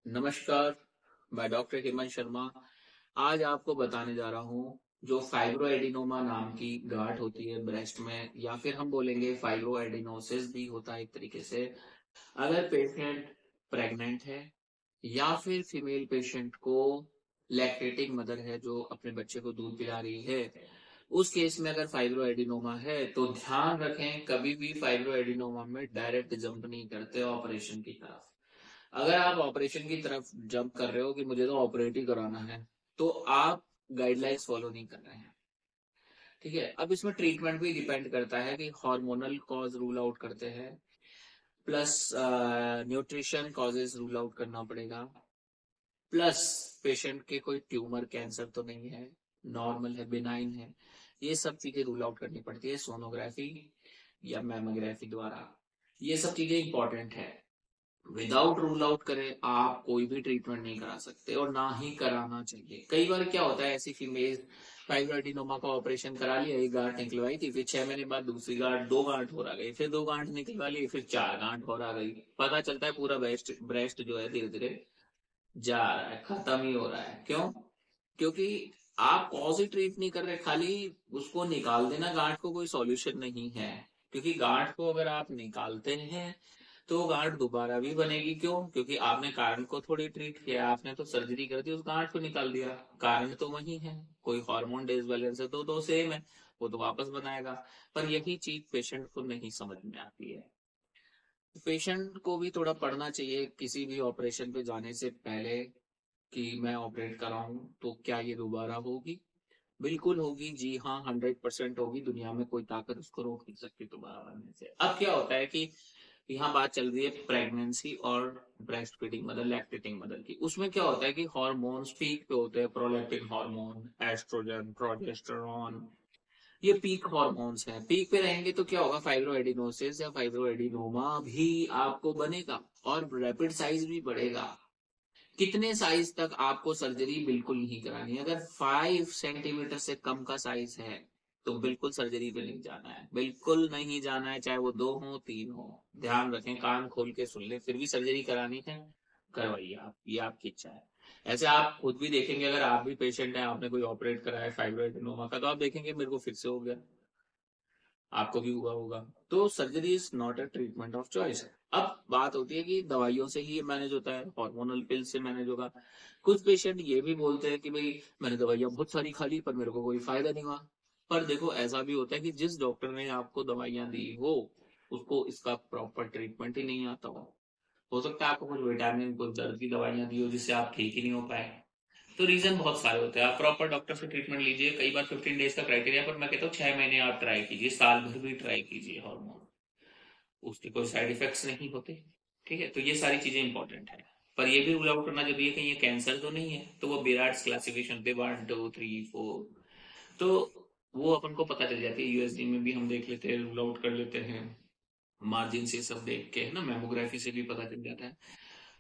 नमस्कार। मैं डॉक्टर हेमंत शर्मा। आज आपको बताने जा रहा हूँ जो फाइब्रोएडिनोमा नाम की गांठ होती है ब्रेस्ट में, या फिर हम बोलेंगे फाइब्रोएडिनोसिस भी होता है एक तरीके से। अगर पेशेंट प्रेग्नेंट है या फिर फीमेल पेशेंट को लैक्टेटिंग मदर है जो अपने बच्चे को दूध पिला रही है, उस केस में अगर फाइब्रोएडिनोमा है तो ध्यान रखें, कभी भी फाइब्रोएडिनोमा में डायरेक्ट जंप नहीं करते ऑपरेशन की तरफ। अगर आप ऑपरेशन की तरफ जंप कर रहे हो कि मुझे तो ऑपरेट ही कराना है, तो आप गाइडलाइंस फॉलो नहीं कर रहे हैं। ठीक है, अब इसमें ट्रीटमेंट भी डिपेंड करता है कि हार्मोनल कॉज रूल आउट करते हैं, plus nutrition causes rule out करना पड़ेगा, प्लस पेशेंट के कोई ट्यूमर कैंसर तो नहीं है, नॉर्मल है, बिनाइन है। ये सब चीजें रूल आउट करनी पड़ती है सोनोग्राफी या मैमोग्राफी द्वारा। ये सब चीजें इंपॉर्टेंट है। विदाउट रूल आउट करे आप कोई भी ट्रीटमेंट नहीं करा सकते, और ना ही कराना चाहिए। कई बार क्या होता है, ऐसी फीमेल फाइब्रोएडिनोमा का ऑपरेशन करा लिया, एक गांठ निकलवाई थी, फिर 6 महीने बाद दूसरी गांठ, दो गांठ हो रहा गई, फिर दो गांठ निकलवा ली, फिर चार गांठ हो रहा गई। पता चलता है पूरा ब्रेस्ट ब्रेस्ट जो है धीरे धीरे जा रहा है, खत्म ही हो रहा है। क्यों? क्योंकि आप कॉज ही ट्रीट नहीं कर रहे, खाली उसको निकाल देना गांठ को कोई सॉल्यूशन नहीं है। क्योंकि गांठ को अगर आप निकालते हैं तो गांठ दोबारा भी बनेगी। क्यों? क्योंकि आपने कारण को थोड़ी ट्रीट किया, आपने तो सर्जरी कर दी, उस गांठ को निकाल दिया। कारण तो वही है, कोई हार्मोन डिसबैलेंस है तो सेम है, वो तो वापस बनाएगा। पर यही चीज पेशेंट को नहीं समझ में आती है। पेशेंट को भी थोड़ा पढ़ना चाहिए किसी भी ऑपरेशन पे जाने से पहले, कि मैं ऑपरेट कर रहा हूँ तो क्या ये दोबारा होगी। बिल्कुल होगी, जी हाँ, 100% होगी। दुनिया में कोई ताकत उसको रोक नहीं सकती दोबारा बनने से। अब क्या होता है कि यहाँ बात चल रही है प्रेगनेंसी और breast feeding mother, lactating mother की। उसमें क्या होता है कि हार्मोन्स पीक पे होते हैं, प्रोलैक्टिन हार्मोन, एस्ट्रोजन, प्रोजेस्टेरॉन। ये पीक हॉर्मोन्स हैं, पीक पे रहेंगे तो क्या होगा, फाइब्रोएडिनोसिस या फाइब्रोएडिनोमा भी आपको बनेगा, और रैपिड साइज भी बढ़ेगा। कितने साइज तक आपको सर्जरी बिल्कुल नहीं करानी है। अगर 5 सेंटीमीटर से कम का साइज है तो बिल्कुल सर्जरी पे नहीं जाना है, बिल्कुल नहीं जाना है, चाहे वो 2 हो 3 हो। ध्यान रखें, कान खोल के सुन ले, फिर भी सर्जरी करानी है करवाइए आप, ये आपकी इच्छा है। ऐसे आप खुद भी देखेंगे, अगर आप भी पेशेंट हैं, आपने कोई ऑपरेट करा है फाइब्रोएडिनोमा का, तो आप देखेंगे मेरे को फिर से हो गया, आपको भी हुआ होगा। तो surgery is not a treatment of choice. अब बात होती है कि दवाइयों से ही मैनेज होता है, हार्मोनल पिल से मैनेज होगा। कुछ पेशेंट ये भी बोलते हैं कि भाई मैंने दवाइयां बहुत सारी खा ली पर मेरे को कोई फायदा नहीं हुआ। पर देखो, ऐसा भी होता है कि जिस डॉक्टर ने आपको दवाइयां दी हो, उसको इसका प्रॉपर ट्रीटमेंट ही नहीं आता हो सकता है आपको कुछ विटामिन, कुछ दर्द की दवाइयां दी हो जिससे आप ठीक ही नहीं हो पाए। तो रीजन बहुत सारे होते हैं। आप प्रॉपर डॉक्टर से ट्रीटमेंट लीजिए। कई बार 15 डेज का क्राइटेरिया, पर मैं कहता हूँ 6 महीने आप ट्राई कीजिए, साल भर भी ट्राई कीजिए हार्मोन, उसके कोई साइड इफेक्ट्स नहीं होते। ठीक है, तो ये सारी चीजें इंपॉर्टेंट है। पर ये भी रूल आउट करना जरूरी है कि ये कैंसर तो नहीं है, तो वो बिराड्स क्लासिफिकेशन थे 1 2 3 4, तो वो अपन को पता चल जाती है। यूएसडी में भी हम देख लेते हैं, रूल आउट कर लेते हैं, मार्जिन से सब देख के, है ना, मेमोग्राफी से भी पता चल जाता है।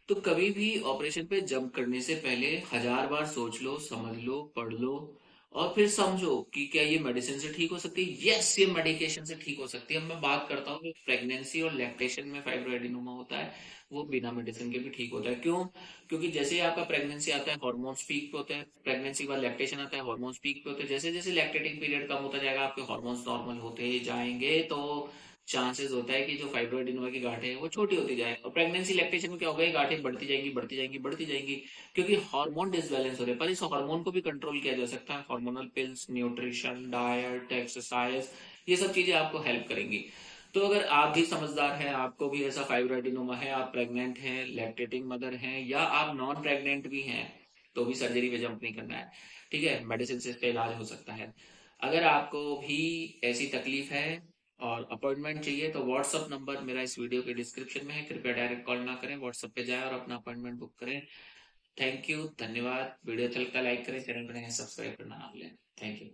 तो कभी भी ऑपरेशन पे जंप करने से पहले 1000 बार सोच लो, समझ लो, पढ़ लो, और फिर समझो कि क्या ये मेडिसिन से ठीक हो सकती है। यस, ये मेडिकेशन से ठीक हो सकती है। अब मैं बात करता हूँ, जो प्रेगनेंसी और लैक्टेशन में फाइब्रोएडिनोमा होता है, वो बिना मेडिसिन के भी ठीक होता है। क्यों? क्योंकि जैसे ही आपका प्रेगनेंसी आता है हार्मोन्स पीक पे होते हैं, प्रेगनेंसी के बाद लैक्टेशन आता है हार्मोन्स पीक पे होते हैं। जैसे जैसे लैक्टेटिंग पीरियड कम होता जाएगा, आपके हार्मोन्स नॉर्मल होते जाएंगे, तो चांसेस होता है कि जो फाइब्रोएडिनोमा की गांठें हैं वो छोटी होती जाए। और प्रेगनेंसी लैक्टेशन में क्या होगा, ये गांठें बढ़ती जाएंगी, बढ़ती जाएंगी, बढ़ती जाएंगी, क्योंकि हार्मोन डिसबैलेंस हो रहे हैं। पर इस हार्मोन को भी कंट्रोल किया जा सकता है। Hormonal pills, nutrition, diet, exercise, ये सब चीजें आपको हेल्प करेंगी। तो अगर आप भी समझदार हैं, आपको भी ऐसा फाइब्रोएडिनोमा है, आप प्रेग्नेंट हैं, लैक्टेटिंग मदर हैं, या आप नॉन प्रेग्नेंट भी हैं, तो भी सर्जरी पे जंप नहीं करना है। ठीक है, मेडिसिन से इसका इलाज हो सकता है। अगर आपको भी ऐसी तकलीफ है और अपॉइंटमेंट चाहिए, तो व्हाट्सअप नंबर मेरा इस वीडियो के डिस्क्रिप्शन में है। कृपया डायरेक्ट कॉल ना करें, व्हाट्सअप पे जाए और अपना अपॉइंटमेंट बुक करें। थैंक यू, धन्यवाद। वीडियो अच्छा लगता है लाइक करें, चैनल पर सब्सक्राइब करना ना भूलें। Thank you.